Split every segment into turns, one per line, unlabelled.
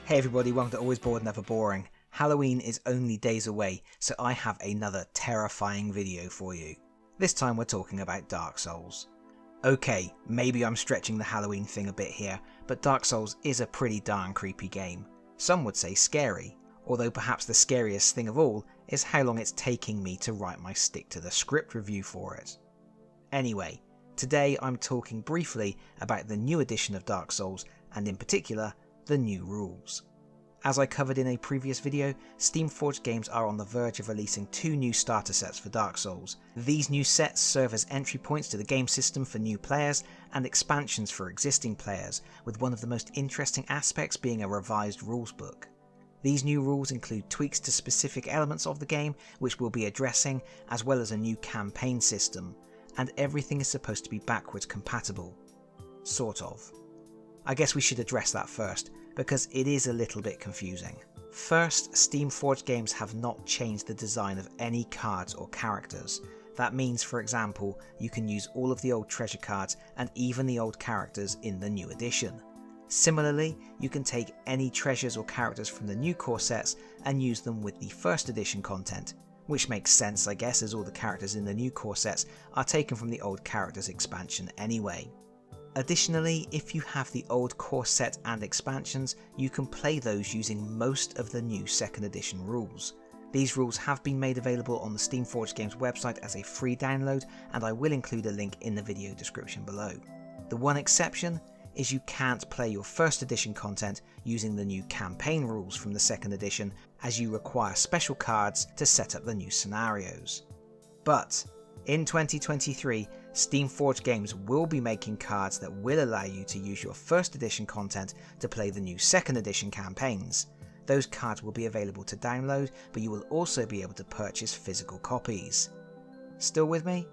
Hey everybody, welcome to Always Bored Never Boring. Halloween is only days away, so I have another terrifying video for you. This time we're talking about Dark Souls. Okay, maybe I'm stretching the Halloween thing a bit here, but Dark Souls is a pretty darn creepy game. Some would say scary, although perhaps the scariest thing of all is how long it's taking me to write my stick to the script review for it. Anyway, today I'm talking briefly about the new edition of Dark Souls, and in particular, the new rules. As I covered in a previous video, Steamforged Games are on the verge of releasing 2 new starter sets for Dark Souls. These new sets serve as entry points to the game system for new players and expansions for existing players, with one of the most interesting aspects being a revised rules book. These new rules include tweaks to specific elements of the game, which we'll be addressing, as well as a new campaign system, and everything is supposed to be backwards compatible. Sort of. I guess we should address that first, because it is a little bit confusing. First, Steamforged Games have not changed the design of any cards or characters. That means, for example, you can use all of the old treasure cards and even the old characters in the new edition. Similarly, you can take any treasures or characters from the new core sets and use them with the first edition content, which makes sense I guess, as all the characters in the new core sets are taken from the old characters expansion anyway. Additionally, if you have the old core set and expansions, you can play those using most of the new 2nd edition rules. These rules have been made available on the Steamforged Games website as a free download, and I will include a link in the video description below. The one exception is you can't play your 1st edition content using the new campaign rules from the 2nd edition, as you require special cards to set up the new scenarios. But in 2023, Steamforged Games will be making cards that will allow you to use your 1st edition content to play the new 2nd edition campaigns. Those cards will be available to download, but you will also be able to purchase physical copies. Still with me?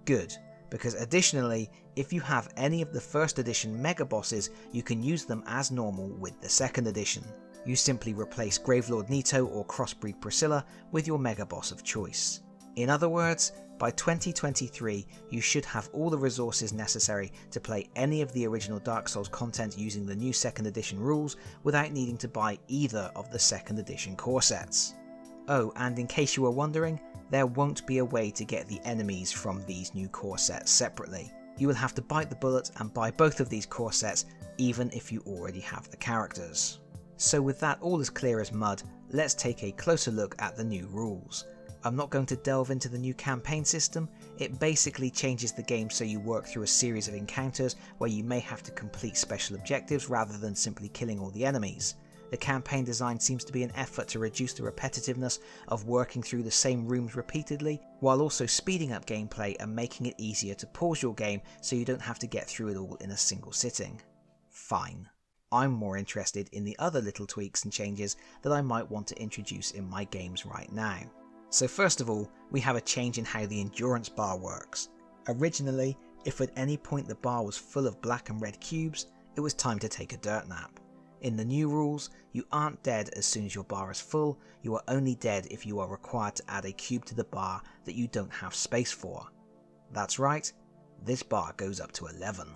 Good, because additionally, if you have any of the 1st edition mega bosses, you can use them as normal with the 2nd edition. You simply replace Gravelord Nito or Crossbreed Priscilla with your mega boss of choice. In other words, by 2023, you should have all the resources necessary to play any of the original Dark Souls content using the new 2nd edition rules without needing to buy either of the 2nd edition core sets. Oh, and in case you were wondering, there won't be a way to get the enemies from these new core sets separately. You will have to bite the bullet and buy both of these core sets, even if you already have the characters. So with that all as clear as mud, let's take a closer look at the new rules. I'm not going to delve into the new campaign system. It basically changes the game so you work through a series of encounters where you may have to complete special objectives rather than simply killing all the enemies. The campaign design seems to be an effort to reduce the repetitiveness of working through the same rooms repeatedly, while also speeding up gameplay and making it easier to pause your game so you don't have to get through it all in a single sitting. Fine. I'm more interested in the other little tweaks and changes that I might want to introduce in my games right now. So first of all, we have a change in how the endurance bar works. Originally, if at any point the bar was full of black and red cubes, it was time to take a dirt nap. In the new rules, you aren't dead as soon as your bar is full, you are only dead if you are required to add a cube to the bar that you don't have space for. That's right, this bar goes up to 11.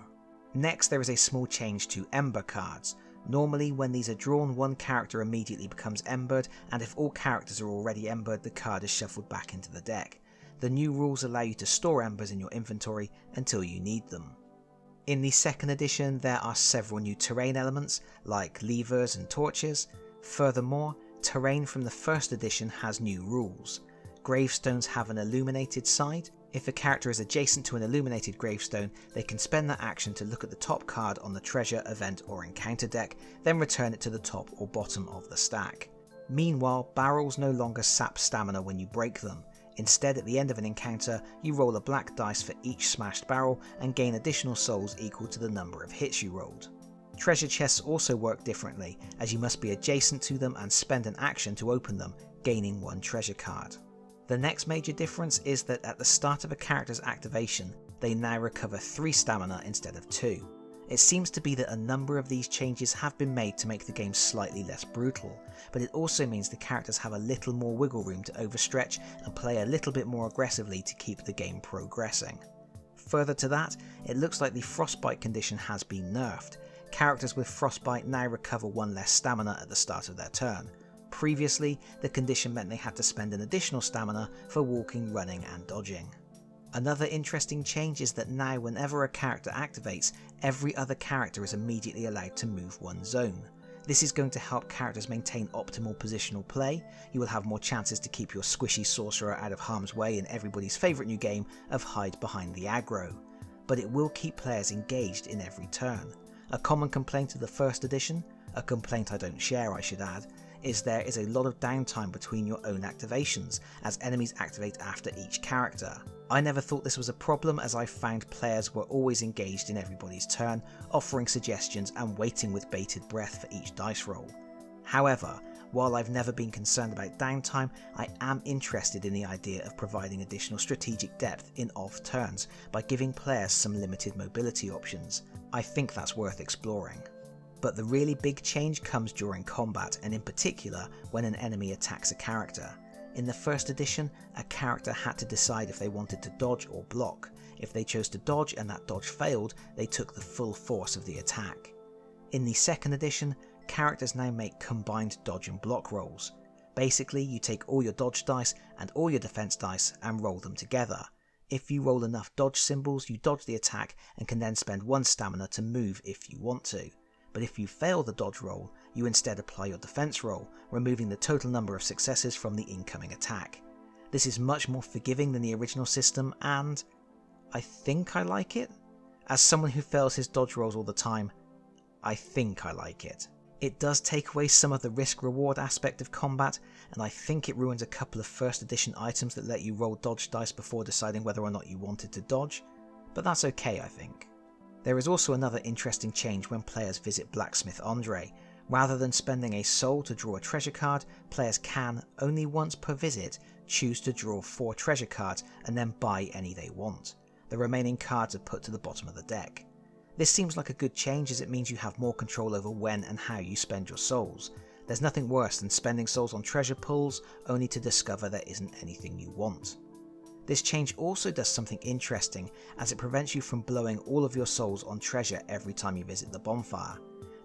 Next, there is a small change to Ember cards. Normally, when these are drawn, one character immediately becomes embered, and if all characters are already embered, the card is shuffled back into the deck. The new rules allow you to store embers in your inventory until you need them. In the 2nd edition, there are several new terrain elements, like levers and torches. Furthermore, terrain from the 1st edition has new rules. Gravestones have an illuminated side. If a character is adjacent to an illuminated gravestone, they can spend that action to look at the top card on the treasure, event or encounter deck, then return it to the top or bottom of the stack. Meanwhile, barrels no longer sap stamina when you break them. Instead, at the end of an encounter, you roll a black dice for each smashed barrel and gain additional souls equal to the number of hits you rolled. Treasure chests also work differently, as you must be adjacent to them and spend an action to open them, gaining 1 treasure card. The next major difference is that at the start of a character's activation, they now recover 3 stamina instead of 2. It seems to be that a number of these changes have been made to make the game slightly less brutal, but it also means the characters have a little more wiggle room to overstretch and play a little bit more aggressively to keep the game progressing. Further to that, it looks like the frostbite condition has been nerfed. Characters with frostbite now recover 1 less stamina at the start of their turn. Previously, the condition meant they had to spend an additional stamina for walking, running and dodging. Another interesting change is that now whenever a character activates, every other character is immediately allowed to move 1 zone. This is going to help characters maintain optimal positional play. You will have more chances to keep your squishy sorcerer out of harm's way in everybody's favourite new game of hide behind the aggro. But it will keep players engaged in every turn. A common complaint of the first edition, a complaint I don't share I should add, is there is a lot of downtime between your own activations, as enemies activate after each character. I never thought this was a problem, as I found players were always engaged in everybody's turn, offering suggestions and waiting with bated breath for each dice roll. However, while I've never been concerned about downtime, I am interested in the idea of providing additional strategic depth in off turns by giving players some limited mobility options. I think that's worth exploring. But the really big change comes during combat, and in particular when an enemy attacks a character. In the first edition, a character had to decide if they wanted to dodge or block. If they chose to dodge and that dodge failed, they took the full force of the attack. In the second edition, characters now make combined dodge and block rolls. Basically, you take all your dodge dice and all your defense dice and roll them together. If you roll enough dodge symbols, you dodge the attack and can then spend 1 stamina to move if you want to. But if you fail the dodge roll, you instead apply your defense roll, removing the total number of successes from the incoming attack. This is much more forgiving than the original system, and I think I like it. As someone who fails his dodge rolls all the time, I think I like it. It does take away some of the risk-reward aspect of combat, and I think it ruins a couple of first edition items that let you roll dodge dice before deciding whether or not you wanted to dodge, but that's okay I think. There is also another interesting change when players visit Blacksmith Andre. Rather than spending a soul to draw a treasure card, players can, only once per visit, choose to draw 4 treasure cards and then buy any they want. The remaining cards are put to the bottom of the deck. This seems like a good change, as it means you have more control over when and how you spend your souls. There's nothing worse than spending souls on treasure pulls only to discover there isn't anything you want. This change also does something interesting, as it prevents you from blowing all of your souls on treasure every time you visit the bonfire.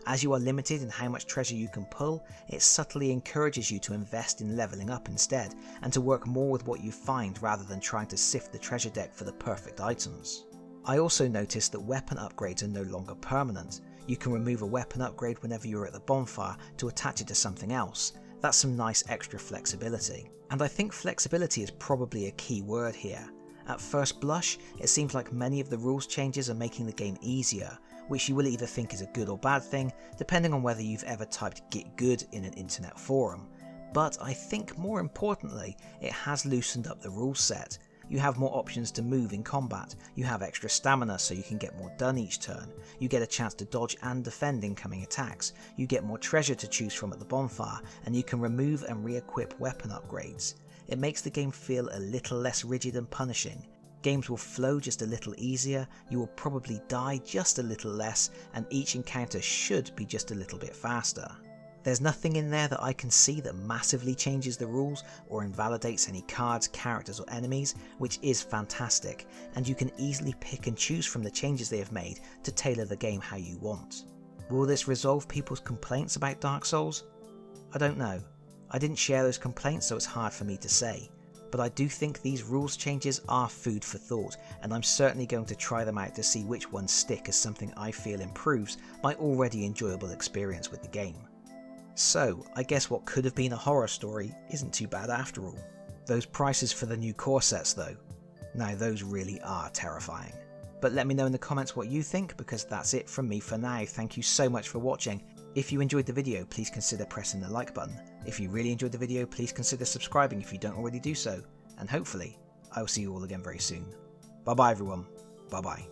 As you are limited in how much treasure you can pull, it subtly encourages you to invest in levelling up instead, and to work more with what you find rather than trying to sift the treasure deck for the perfect items. I also noticed that weapon upgrades are no longer permanent. You can remove a weapon upgrade whenever you're at the bonfire to attach it to something else. That's some nice extra flexibility. And I think flexibility is probably a key word here. At first blush, it seems like many of the rules changes are making the game easier, which you will either think is a good or bad thing, depending on whether you've ever typed "get good" in an internet forum. But I think more importantly, it has loosened up the rule set. You have more options to move in combat, you have extra stamina so you can get more done each turn, you get a chance to dodge and defend incoming attacks, you get more treasure to choose from at the bonfire, and you can remove and re-equip weapon upgrades. It makes the game feel a little less rigid and punishing. Games will flow just a little easier, you will probably die just a little less, and each encounter should be just a little bit faster. There's nothing in there that I can see that massively changes the rules or invalidates any cards, characters or enemies, which is fantastic, and you can easily pick and choose from the changes they have made to tailor the game how you want. Will this resolve people's complaints about Dark Souls? I don't know. I didn't share those complaints, so it's hard for me to say. But I do think these rules changes are food for thought, and I'm certainly going to try them out to see which ones stick as something I feel improves my already enjoyable experience with the game. So, I guess what could have been a horror story isn't too bad after all. Those prices for the new core sets though, now those really are terrifying. But let me know in the comments what you think, because that's it from me for now. Thank you so much for watching. If you enjoyed the video, please consider pressing the like button. If you really enjoyed the video, please consider subscribing if you don't already do so. And hopefully, I will see you all again very soon. Bye bye everyone. Bye bye.